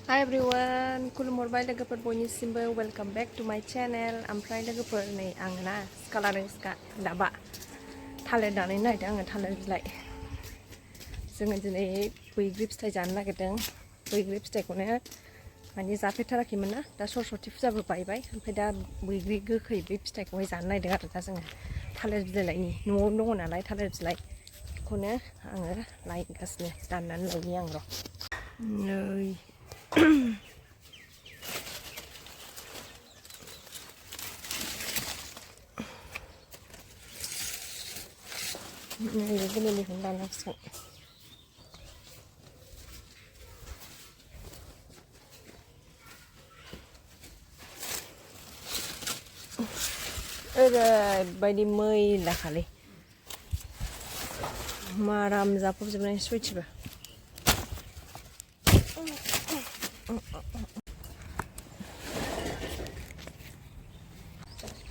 Hi everyone, खुलुमहरबाय लोगोफोर बयनिसिमबो welcome back to माय channel. ओमफ्राय लोगोफोर नै आङो ना स्कालारिंसका दाबा थालिर दाननो नागिरदों आङो थालिर बिलाइ। जोङो दिनै बैग्रि फिथाइ जानो नागिरदों। बैग्रि फिथाइखौनो माने जाफेरथाराखैमोन ना, दा सरस्वती फुजाबो बायबाय, ओमफ्राय दा बैग्रि गोखै बे फिथाइखौहाय जानो नागिरदों आरो दा जोङो थालिर बिलाइनि न'आवनो दङ नालाय थालिर बिलाइखौनो आङो लायगासिनो, दाननानै लायनि आं र'। नै गोरलैनिखौनो दाननांसिगोन। ओरैबायदि मैला खालि माराम जाफबजोबनाय सयथिबो।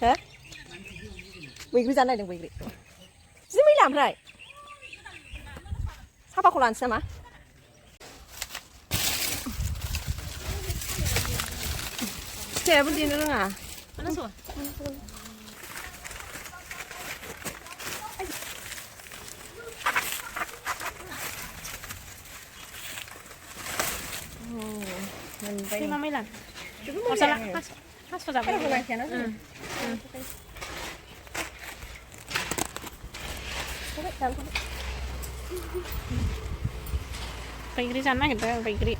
हो बैग्रि जानो नागिरदों, बैग्रि जि मैला। ओमफ्राय साफाखौ लानोसै नामा? फिथाइयाबो देनो रोङा। Terima Milan. Masalah Has pada बैग्रि जानो नागिरदों बैग्रि।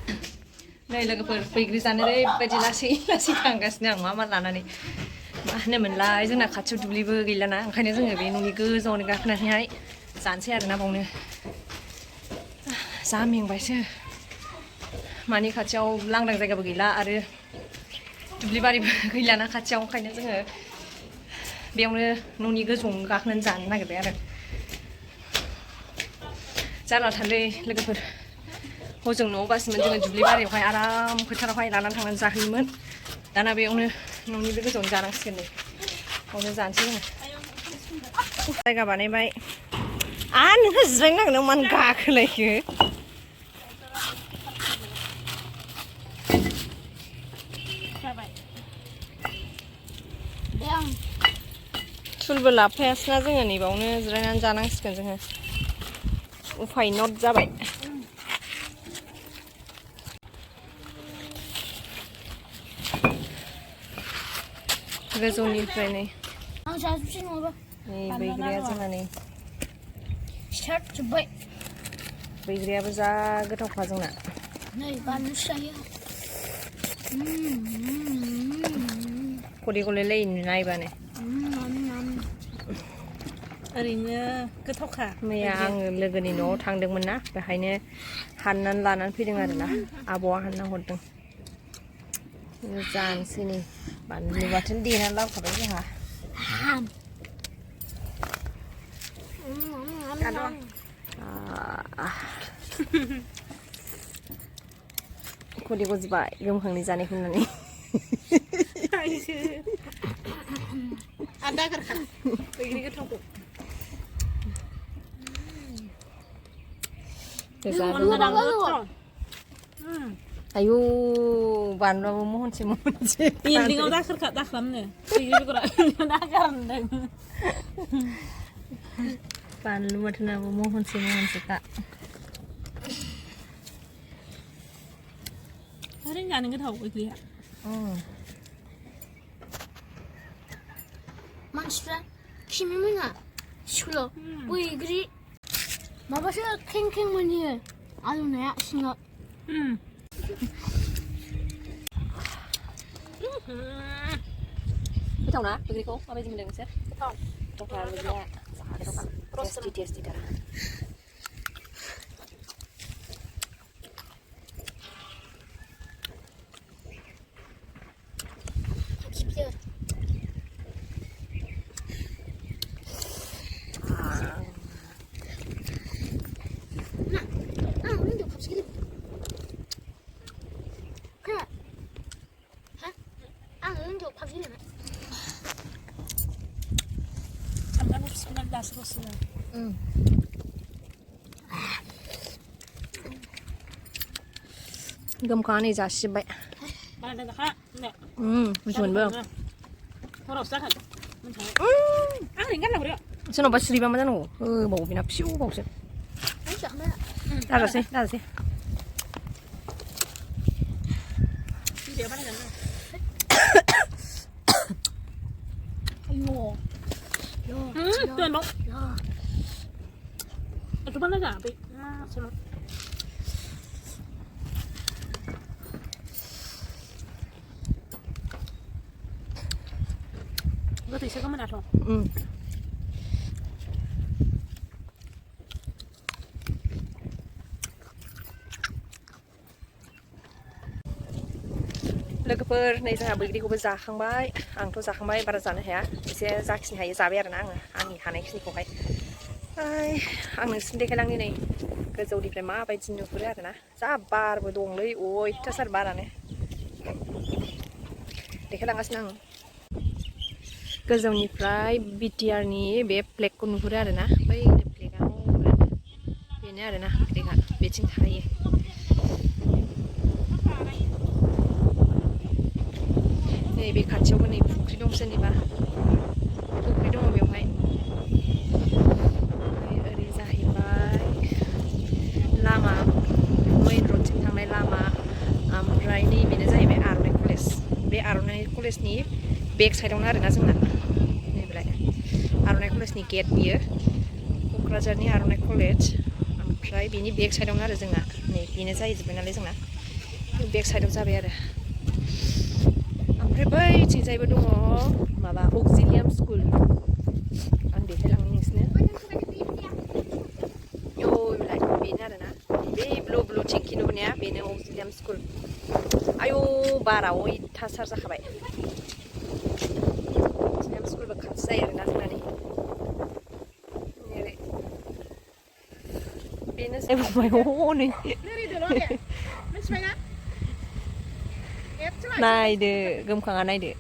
नै लोगोफोर बैग्रि जानो ओरैबायदि लासै लासै थांगासिनो आं मा लानानै। मा होनोमोनलाय, जोंना खाथियाव दुब्लिबो गैलाना, ओंखायनो जोङो बे न'नि गोजौआवनो गाखोनानैहाय जानोसै आरोना बावनो। जा मेंबायसो, मानि खाथियाव लांदां जायगाबो गैला आरो दुब्लि बारिबो गैलाना खाथियाव, ओंखायनो जोङो बेयावनो न'नि गोजौआवनो गाखोनानै जानो नागिरबाय आरो। जारलाथारलै लोगोफोर, हजों न'आव गासिमोन जोङो दुब्लि बारियावहाय आराम फोथारावहाय लानानै थांनानै जाहैयोमोन। दाना बेयावनो न'नि बे गोजौआवनो जानांसिगोन, नै बावनो जानोसै जोङो। जायगा बानायबाय। नोंहा जिरायनो नागिरनायाव मानो गाखोलायखो? टुलबो लाबोफायासैना जोङो, नैबावनो जिरायनानै जानांसिगोन जोङो। उफाय नट जाबाय। गोजौनिफ्राय नै बैग्रिया जोंना नै बैग्रियाबो जा गोथावखा जोंना। गले गले नायबानो ओरैनो गोथावखा। मैया आङो लोगोनि न'आव थांदोंमोन ना, बेहायनो हाननानै लानानै फैदों आरोना, आब'आ हानना हरदों। जानोसै नै बानलु बाथोन देनानै लाबोखाबाय जोंहा। खदै गजोबबाय गोमखांनि जानायखौ नुनानै। बैग्रि गोथावखौ आयु बानलुआबो महनसे महनसे बिल्डिंआव दा खालामनो बैग्रि बेगरा दा गारदों। बानलु बाथोनाबो महनसे महनसेखा। ओरैनो जानो गोथाव बैग्रिया। मानसिफ्रा खिनो रोङा स्कुलाव बैग्रि माबासो खें खें मोनहैयो आलौनाया सिङाव। गोथावना बैग्रिखौ माबायदि मोनदों नोंसोर? गोथावथार बैग्रिया, जा गोथावथार, टेस्टिथार। Sampai bismillah terus. गोमखांनानै जासिबाय มาเดินนะคะเนี่ย बुजुनबो พอเราซักกันมันใช่อ้าวถึงกันแล้วเดี๋ยว सोरनावबा सिरिबा मा जानांगौ होबावो बेना फिसौबावसो 没想到， दाजासै दाजासै เดี๋ยวมาเดินนะ 哎呦，哟， เตือนบอก 哟， ทุกคนน่าจะไปมาใช่ไหมก็ติดเชื้อก็ไม่ได้ท้อง लोगोफोर नै जोंहा बैग्रिखौबो जाखांबाय आंथ' जाखांबाय बारा जानो हाया एसे जाखिनि हायो जाबाय आरोना आङो आंनि हानायखिनिखौहाय आं नोंसिनि देखायलांनि नै गोजौनिफ्राय माबायदि नुहुरो आरोना जा बारबो दंलै अयथासार बारानो देखायलांगासिनो आं गोजौनिफ्राय बिटिआरनि बे फ्लेगखौ नुहुरो आरोना बै फ्लेगा बेनो आरोना फ्लेगा बेथिं थायो नैबे खाथियावबो नै फुख्रि दं सोरनिबा फुख्रि दङ बेवहाय ओरै जाहैबाय लामा मेइन रडथिं थांनाय लामा ओमफ्राय नैबेनो जाहैबाय आर'नाइ कलेज बे आर'नाइ कलेजनि बेक साइडआवनो आरोना जोंना नैबेलाय आर'नाइ कलेजनि गेट बियो क'क्राझारनि आर'नाइ कलेज ओमफ्राय बेनि बेक साइडआवनो आरो जोंना नै बेनो जाहैजोब्बाय नालाय जोंना बेक साइडआव जाबाय आरो ओमफ्राय बैथिंजायबो दङ माबा अक्जिलियाम स्कुल आं देखायलांनो नोंसिनो बेलाय बेनो आरोना बे ब्लु ब्लु थिंखि नुनाया बेनो अक्जिलियाम स्कुल आयौ बारा अयथासार जाखाबाय अक्जिलियाम स्कुलबो खाथि जायो आरोना जोंना नै बेनो बुंबाय हनै नायदो गोमखाङा नायदो